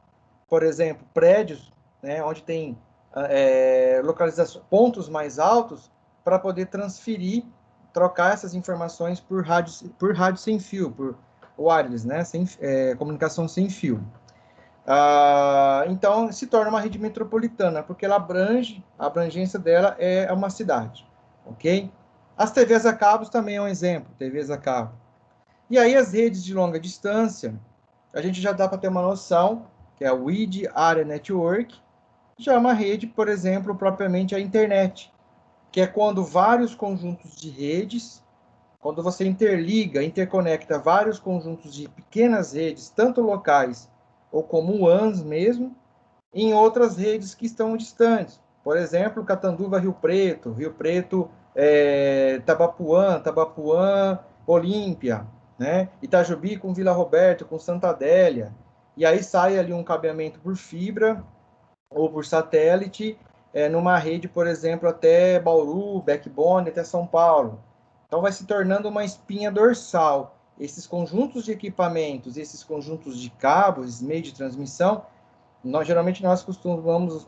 por exemplo, prédios, né, onde tem localização, pontos mais altos, para poder transferir, trocar essas informações por rádio sem fio, por wireless, né, comunicação sem fio. Então, se torna uma rede metropolitana, porque ela a abrangência dela é uma cidade, ok? As TVs a cabos também é um exemplo, TVs a cabo. E aí, as redes de longa distância, a gente já dá para ter uma noção, que é a Wide Area Network, já é uma rede, por exemplo, propriamente a internet, que é quando vários conjuntos de redes, quando você interconecta vários conjuntos de pequenas redes, tanto locais ou como WANs mesmo, em outras redes que estão distantes. Por exemplo, Catanduva, Rio Preto, Tabapuã, Olímpia, né? Itajubi com Vila Roberto, com Santa Adélia. E aí sai ali um cabeamento por fibra ou por satélite, numa rede, por exemplo, até Bauru, Backbone, até São Paulo. Então, vai se tornando uma espinha dorsal. Esses conjuntos de equipamentos, esses conjuntos de cabos, meio de transmissão, geralmente nós costumamos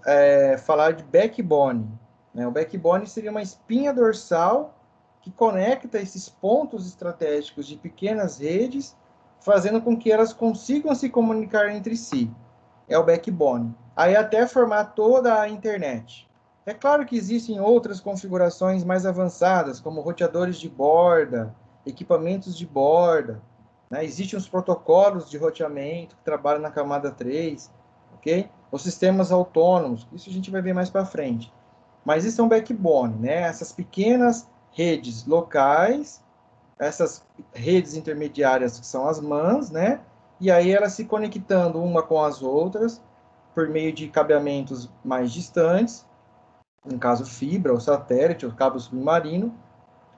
falar de backbone. Né? O backbone seria uma espinha dorsal que conecta esses pontos estratégicos de pequenas redes, fazendo com que elas consigam se comunicar entre si. É o backbone. Aí até formar toda a internet. É claro que existem outras configurações mais avançadas, como roteadores de borda, equipamentos de borda. Né? Existem os protocolos de roteamento que trabalham na camada 3, ok? Os sistemas autônomos, isso a gente vai ver mais para frente. Mas isso é um backbone, né? Essas pequenas redes locais, essas redes intermediárias que são as MANs, né? E aí elas se conectando uma com as outras por meio de cabeamentos mais distantes, no caso fibra, ou satélite, ou cabo submarino,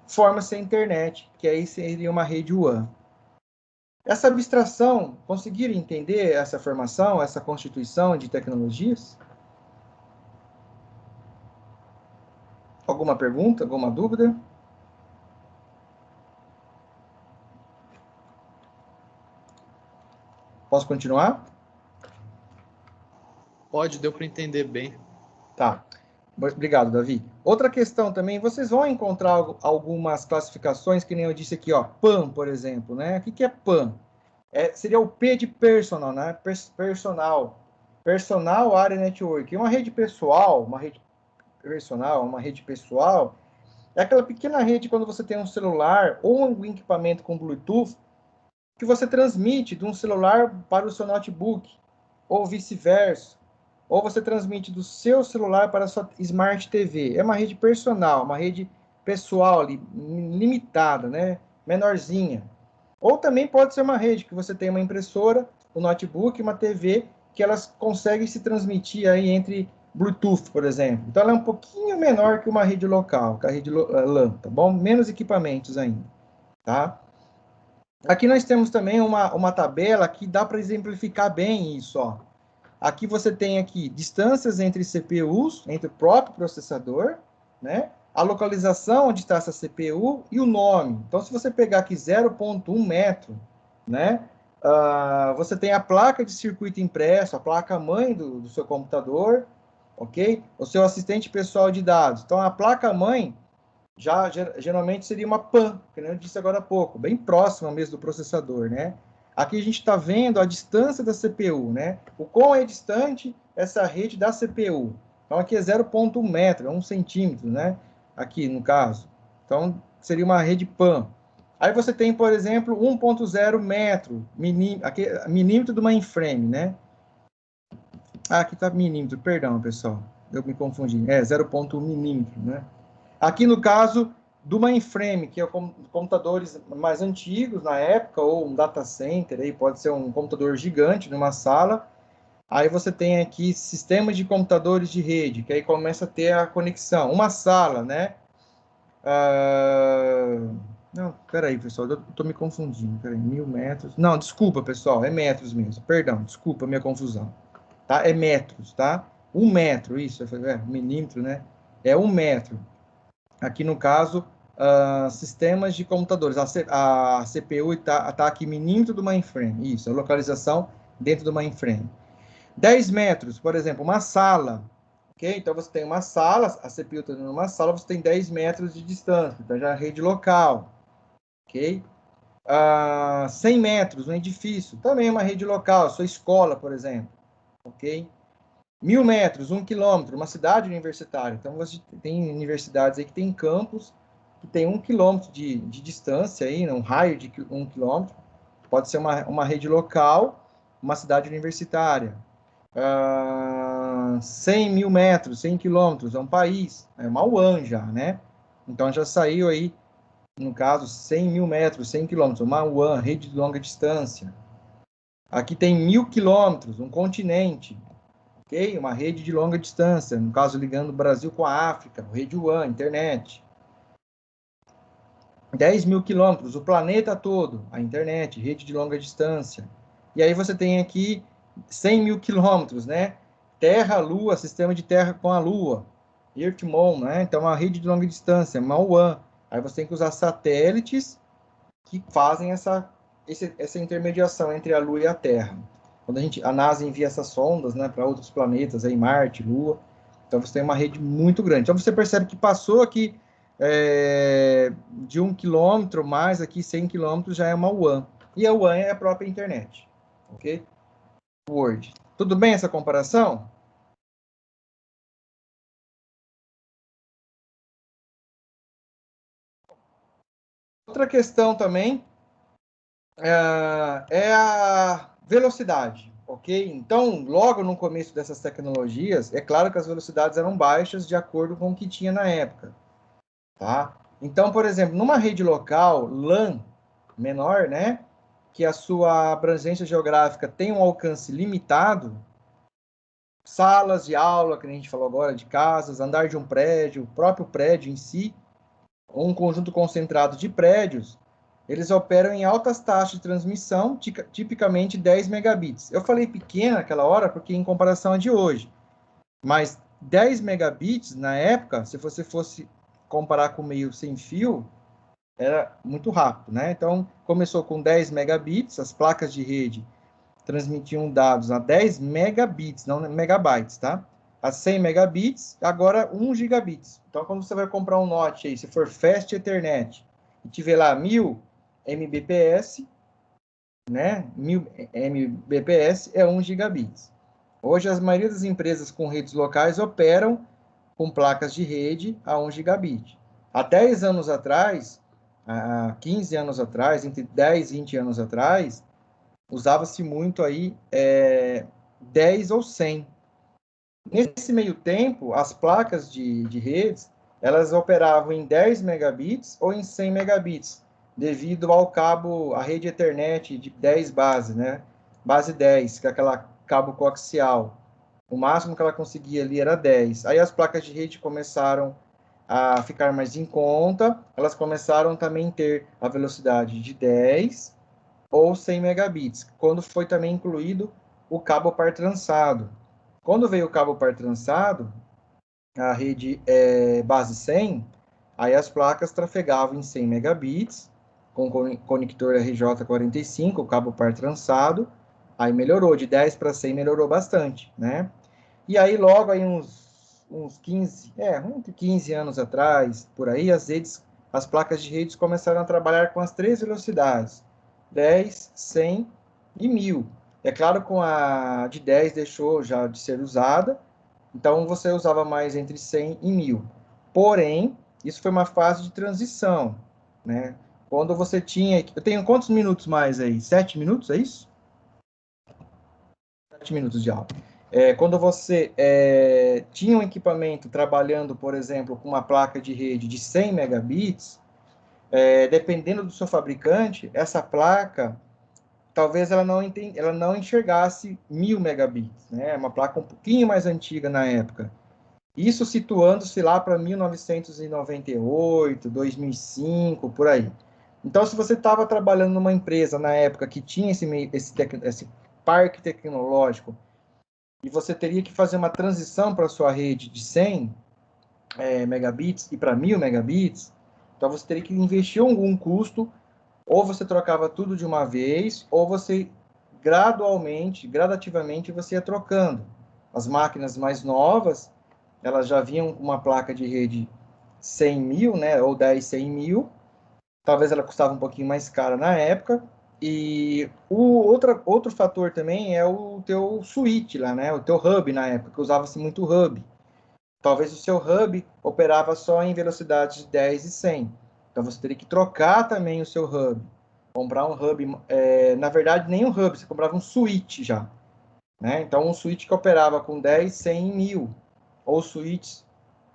forma-se a internet, que aí seria uma rede WAN. Essa abstração, conseguiram entender essa formação, essa constituição de tecnologias? Alguma pergunta, alguma dúvida? Posso continuar? Pode, deu para entender bem. Tá. Obrigado, Davi. Outra questão também, vocês vão encontrar algumas classificações, que nem eu disse aqui, ó, PAN, por exemplo, né? O que é PAN? Seria o P de personal, né? Personal Area Network. Uma rede pessoal, uma rede personal, uma rede pessoal, é aquela pequena rede quando você tem um celular ou um equipamento com Bluetooth que você transmite de um celular para o seu notebook, ou vice-versa. Ou você transmite do seu celular para a sua Smart TV. É uma rede personal, uma rede pessoal, limitada, né? Menorzinha. Ou também pode ser uma rede que você tem uma impressora, um notebook, uma TV, que elas conseguem se transmitir aí entre Bluetooth, por exemplo. Então, ela é um pouquinho menor que uma rede local, que a rede LAN, tá bom? Menos equipamentos ainda, tá? Aqui nós temos também uma tabela que dá para exemplificar bem isso, ó. Aqui você tem aqui distâncias entre CPUs, entre o próprio processador, né? A localização onde está essa CPU e o nome. Então, se você pegar aqui 0,1 metro, né? Você tem a placa de circuito impresso, a placa-mãe do seu computador, ok? O seu assistente pessoal de dados. Então, a placa-mãe já geralmente seria uma PAN, que eu disse agora há pouco, bem próxima mesmo do processador, né? Aqui a gente está vendo a distância da CPU, né? O quão é distante essa rede da CPU. Então, aqui é 0,1 metro, é 1 centímetro, né? Aqui, no caso. Então, seria uma rede PAN. Aí você tem, por exemplo, 1,0 metro, aqui, milímetro do mainframe, né? Aqui está milímetro, perdão, pessoal. Eu me confundi. É 0,1 milímetro, né? Aqui, no caso do mainframe, que é computadores mais antigos na época, ou um data center, aí pode ser um computador gigante numa sala. Aí você tem aqui sistemas de computadores de rede, que aí começa a ter a conexão. Uma sala, né? Não, peraí, pessoal, eu estou me confundindo. Peraí, 1.000 metros. Não, desculpa, pessoal, é metros mesmo. Perdão, desculpa a minha confusão. Tá? É metros, tá? 1 metro, isso, milímetro, né? É 1 metro. Aqui no caso, sistemas de computadores. A CPU está aqui milímetro do mainframe. Isso, a localização dentro do mainframe. 10 metros, por exemplo, uma sala. Ok? Então, você tem uma sala, a CPU está numa sala, você tem 10 metros de distância. Então, já é rede local. Ok? 100 metros, um edifício. Também é uma rede local, sua escola, por exemplo. Ok? 1.000 metros, 1 quilômetro, uma cidade universitária. Então, você tem universidades aí que tem campus que tem 1 quilômetro de distância, aí, um raio de 1 quilômetro. Pode ser uma rede local, uma cidade universitária. 100.000 metros, 100 quilômetros, é um país. É uma UAN já, né? Então, já saiu aí, no caso, 100.000 metros, 100 quilômetros, uma UAN, rede de longa distância. Aqui tem 1.000 quilômetros, um continente. Okay? Uma rede de longa distância, no caso ligando o Brasil com a África, rede WAN, internet. 10.000 quilômetros, o planeta todo, a internet, rede de longa distância. E aí você tem aqui 100.000 quilômetros, né? Terra, Lua, sistema de terra com a Lua, Earth-Moon, né? Então, uma rede de longa distância, uma WAN. Aí você tem que usar satélites que fazem essa intermediação entre a Lua e a Terra. Quando a NASA envia essas sondas, né, para outros planetas, aí Marte, Lua, então você tem uma rede muito grande. Então você percebe que passou aqui de 1 quilômetro, mais aqui 100 quilômetros já é uma WAN. E a WAN é a própria internet. Ok? Word. Tudo bem essa comparação? Outra questão também é a velocidade, ok? Então, logo no começo dessas tecnologias, é claro que as velocidades eram baixas de acordo com o que tinha na época, tá? Então, por exemplo, numa rede local, LAN menor, né, que a sua abrangência geográfica tem um alcance limitado, salas de aula, que a gente falou agora, de casas, andar de um prédio, o próprio prédio em si, ou um conjunto concentrado de prédios, eles operam em altas taxas de transmissão, tipicamente 10 megabits. Eu falei pequena naquela hora, porque em comparação a de hoje. Mas 10 megabits, na época, se você fosse comparar com meio sem fio, era muito rápido, né? Então, começou com 10 megabits, as placas de rede transmitiam dados a 10 megabits, não megabytes, tá? A 100 megabits, agora 1 gigabits. Então, quando você vai comprar um Note aí, se for Fast Ethernet, e tiver lá 1000 Mbps, né? 1000 Mbps é 1 gigabits. Hoje, a maioria das empresas com redes locais operam com placas de rede a 1 gigabit. Há 10 anos atrás, há 15 anos atrás, entre 10 e 20 anos atrás, usava-se muito aí 10 ou 100. Nesse meio tempo, as placas de redes, elas operavam em 10 megabits ou em 100 megabits, devido ao cabo, a rede Ethernet de 10 bases, né? Base 10, que é aquela cabo coaxial. O máximo que ela conseguia ali era 10. Aí as placas de rede começaram a ficar mais em conta, elas começaram também a ter a velocidade de 10 ou 100 megabits, quando foi também incluído o cabo par trançado. Quando veio o cabo par trançado, a rede base 100, aí as placas trafegavam em 100 megabits, com conector RJ45, o cabo par trançado, aí melhorou, de 10 para 100 melhorou bastante, né? E aí logo aí uns 15, entre 15 anos atrás, por aí, as placas de redes começaram a trabalhar com as 3 velocidades, 10, 100 e 1000. É claro, com a de 10 deixou já de ser usada, então você usava mais entre 100 e 1000. Porém, isso foi uma fase de transição, né? Quando você tinha... Eu tenho quantos minutos mais aí? 7 minutos, é isso? 7 minutos de aula. Quando você tinha um equipamento trabalhando, por exemplo, com uma placa de rede de 100 megabits, dependendo do seu fabricante, essa placa, talvez ela não enxergasse 1000 megabits, né? Uma placa um pouquinho mais antiga na época. Isso situando-se lá para 1998, 2005, por aí. Então, se você estava trabalhando numa empresa na época que tinha esse parque tecnológico e você teria que fazer uma transição para a sua rede de 100 megabits e para 1000 megabits, então você teria que investir algum custo, ou você trocava tudo de uma vez, ou você gradativamente você ia trocando. As máquinas mais novas, elas já vinham com uma placa de rede 100 mil, né, ou 10, 100 mil. Talvez ela custava um pouquinho mais cara na época. E outro fator também é o teu switch lá, né, o teu hub na época, que usava-se muito hub. Talvez o seu hub operava só em velocidades de 10 e 100. Então você teria que trocar também o seu hub. Comprar um hub, na verdade nem um hub, você comprava um switch já. Né? Então um switch que operava com 10, 100 e 1000. Ou switches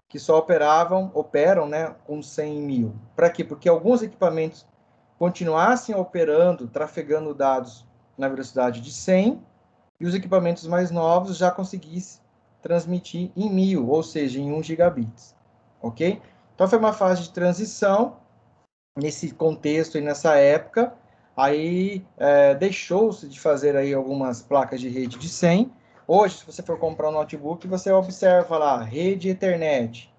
que só operam, né, com 100 e 1000. Para quê? Porque alguns equipamentos continuassem operando, trafegando dados na velocidade de 100, e os equipamentos mais novos já conseguissem transmitir em 1000, ou seja, em 1 gigabits. Ok? Então foi uma fase de transição nesse contexto e nessa época. Aí deixou-se de fazer aí algumas placas de rede de 100. Hoje, se você for comprar um notebook, você observa lá, rede Ethernet.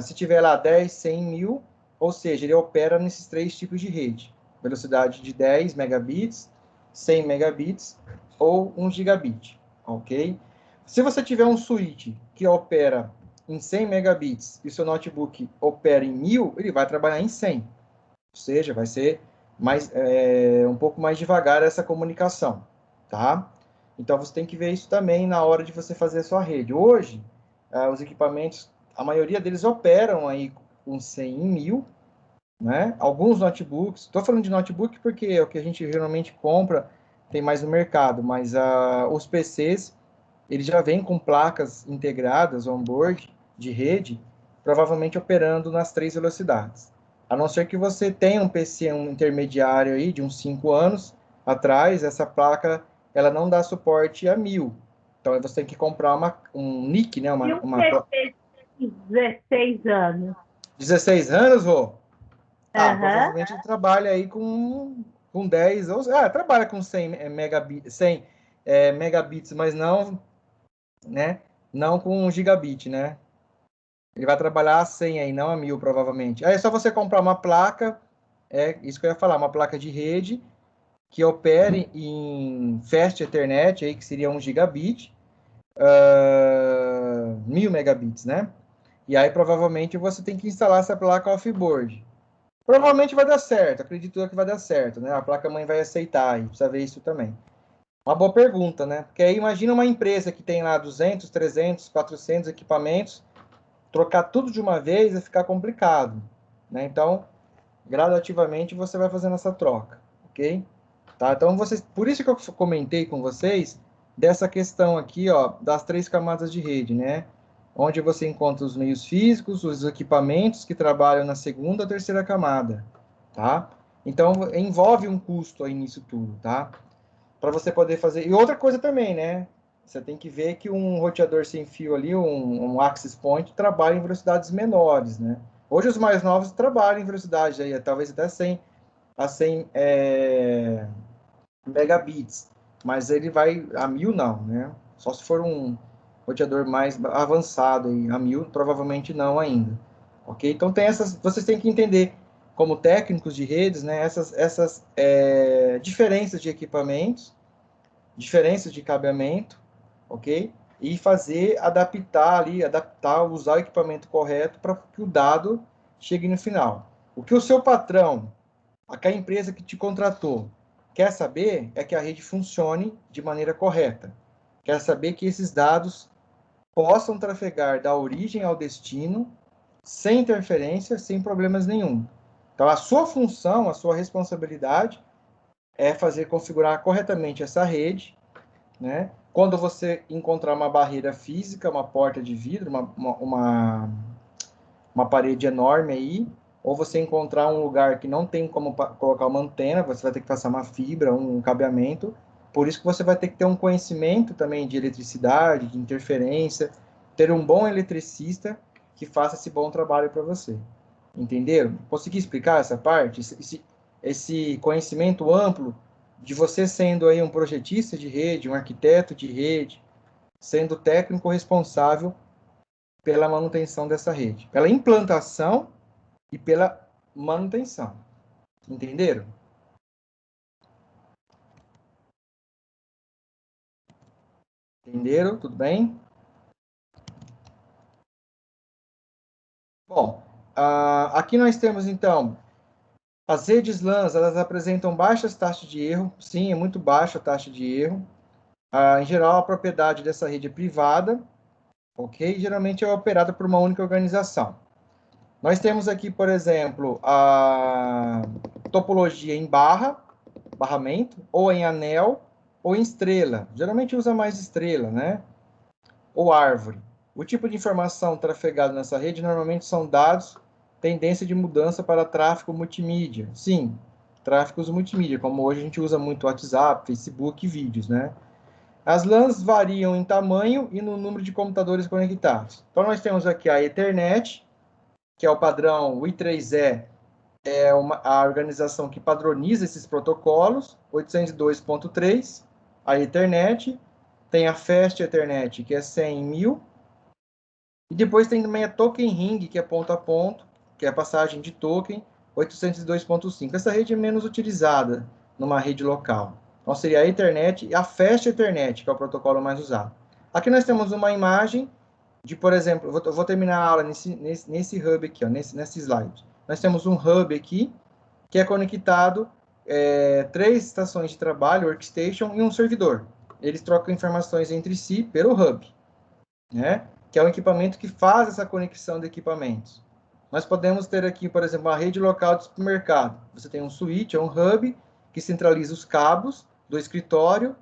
Se tiver lá 10, 100, 1000, ou seja, ele opera nesses 3 tipos de rede. Velocidade de 10 megabits, 100 megabits ou 1 gigabit, ok? Se você tiver um switch que opera em 100 megabits e o seu notebook opera em 1000, ele vai trabalhar em 100. Ou seja, vai ser um pouco mais devagar essa comunicação, tá? Então, você tem que ver isso também na hora de você fazer a sua rede. Hoje, os equipamentos, a maioria deles operam aí com 100 em 1000, né? Alguns notebooks, estou falando de notebook porque é o que a gente geralmente compra, tem mais no mercado, mas os PCs, eles já vêm com placas integradas on-board de rede, provavelmente operando nas 3 velocidades. A não ser que você tenha um PC intermediário aí de uns 5 anos atrás, essa placa ela não dá suporte a 1000. Então você tem que comprar um NIC, né? E um PC de 16 anos? 16 anos, Rô? Provavelmente Aham. ele trabalha aí com 10, ou trabalha com 100 megabits, mas não, né? Não com 1 gigabit, né? Ele vai trabalhar a 100 aí, não a 1000, provavelmente. Aí é só você comprar uma placa, isso que eu ia falar, uma placa de rede que opere em Fast Ethernet, aí, que seria 1 gigabit, 1000 megabits, né? E aí, provavelmente, você tem que instalar essa placa off-board. Provavelmente vai dar certo, acredito eu que vai dar certo, né? A placa-mãe vai aceitar, e precisa ver isso também. Uma boa pergunta, né? Porque aí imagina uma empresa que tem lá 200, 300, 400 equipamentos, trocar tudo de uma vez vai ficar complicado, né? Então, gradativamente você vai fazendo essa troca, ok? Tá? Então, por isso que eu comentei com vocês dessa questão aqui, ó, das 3 camadas de rede, né? Onde você encontra os meios físicos, os equipamentos que trabalham na segunda ou terceira camada, tá? Então, envolve um custo aí nisso tudo, tá? Para você poder fazer... E outra coisa também, né? Você tem que ver que um roteador sem fio ali, um access point, trabalha em velocidades menores, né? Hoje os mais novos trabalham em velocidade aí, talvez até 100 megabits, mas ele vai a 1000 não, né? Só se for um roteador mais avançado aí, a 1000 provavelmente não ainda, ok? Então tem vocês têm que entender como técnicos de redes, né? Essas diferenças de equipamentos, diferenças de cabeamento, ok? E usar o equipamento correto para que o dado chegue no final. O que o seu patrão, aquela empresa que te contratou, quer saber é que a rede funcione de maneira correta. Quer saber que esses dados possam trafegar da origem ao destino, sem interferência, sem problemas nenhum. Então, a sua função, a sua responsabilidade é configurar corretamente essa rede, né? Quando você encontrar uma barreira física, uma porta de vidro, uma parede enorme aí, ou você encontrar um lugar que não tem como colocar uma antena, você vai ter que passar uma fibra, um cabeamento. Por isso que você vai ter que ter um conhecimento também de eletricidade, de interferência, ter um bom eletricista que faça esse bom trabalho para você. Entenderam? Consegui explicar essa parte? Esse conhecimento amplo de você sendo aí um projetista de rede, um arquiteto de rede, sendo técnico responsável pela manutenção dessa rede, pela implantação e pela manutenção. Entenderam? Entenderam? Tudo bem? Bom, aqui nós temos, então, as redes LANs, elas apresentam baixas taxas de erro. Sim, é muito baixa a taxa de erro. Em geral, a propriedade dessa rede é privada, ok? Geralmente é operada por uma única organização. Nós temos aqui, por exemplo, a topologia em barramento, ou em anel, ou em estrela. Geralmente usa mais estrela, né? Ou árvore. O tipo de informação trafegada nessa rede normalmente são dados, tendência de mudança para tráfego multimídia. Sim, tráfegos multimídia, como hoje a gente usa muito WhatsApp, Facebook e vídeos, né? As LANs variam em tamanho e no número de computadores conectados. Então, nós temos aqui a Ethernet, que é o padrão I3E, a organização que padroniza esses protocolos, 802.3, a Ethernet, tem a Fast Ethernet, que é 100 em 1000, e depois tem também a Token Ring, que é ponto a ponto, que é a passagem de token, 802.5. Essa rede é menos utilizada numa rede local. Então, seria a Ethernet e a Fast Ethernet, que é o protocolo mais usado. Aqui nós temos uma imagem de, por exemplo, eu vou terminar a aula nesse hub aqui, ó, nesse slide. Nós temos um hub aqui, que é conectado 3 estações de trabalho, workstation, e um servidor. Eles trocam informações entre si pelo hub, né? Que é o equipamento que faz essa conexão de equipamentos. Nós podemos ter aqui, por exemplo, uma rede local de supermercado. Você tem um switch, um hub, que centraliza os cabos do escritório,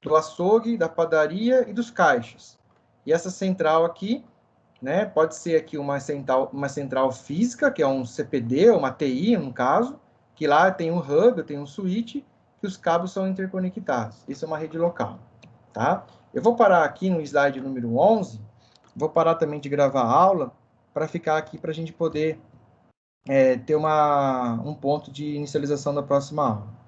do açougue, da padaria e dos caixas. E essa central aqui, né, pode ser aqui uma central física, que é um CPD, uma TI, no caso, que lá tem um hub, tem um switch, que os cabos são interconectados. Isso é uma rede local, tá? Eu vou parar aqui no slide número 11, vou parar também de gravar a aula, para ficar aqui para a gente poder ter um ponto de inicialização da próxima aula.